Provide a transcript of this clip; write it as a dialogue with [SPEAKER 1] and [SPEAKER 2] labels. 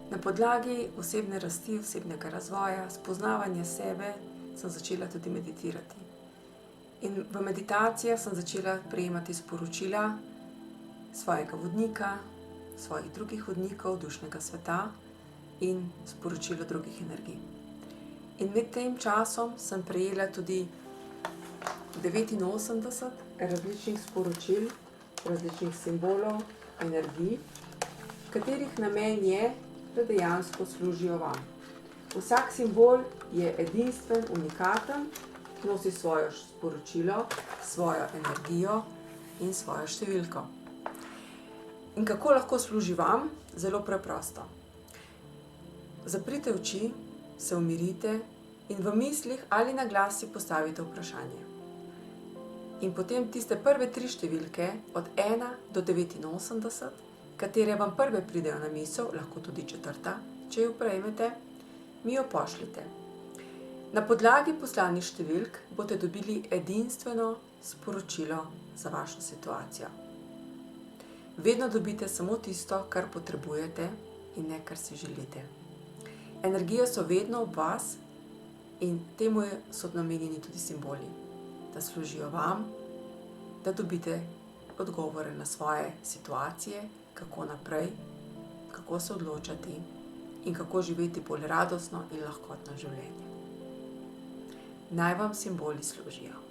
[SPEAKER 1] Na podlagi osebne rasti, osebnega razvoja, spoznavanja sebe, sem začela tudi meditirati. In v meditacijah sem začela prejemati sporočila svojega vodnika, svojih drugih vodnikov, dušnega sveta in sporočilo drugih energij. In med tem časom sem prejela tudi 89 različnih sporočil, različnih simbolov, energij, katerih namen je, da dejansko služijo vam. Vsak simbol je edinstven, unikaten, nosi svoje sporočilo, svojo energijo in svojo številko. In kako lahko služi vam? Zelo preprosto. Zaprite oči, se umirite in v mislih ali na glas si postavite vprašanje. In potem tiste prve 3 številke, od 1 do 89, katere vam prve pridejo na misel, lahko tudi 4, če jo prejmete, mi jo pošljite. Na podlagi poslanih številk boste dobili edinstveno sporočilo za vašo situacijo. Vedno dobite samo tisto, kar potrebujete in ne, kar si želite. Energije so vedno ob vas in temu so namenjeni tudi simboli, da služijo vam, da dobite odgovore na svoje situacije, kako naprej, kako se odločati in kako živeti bolj radostno in lahkotno življenje. Naj vam simboli služijo.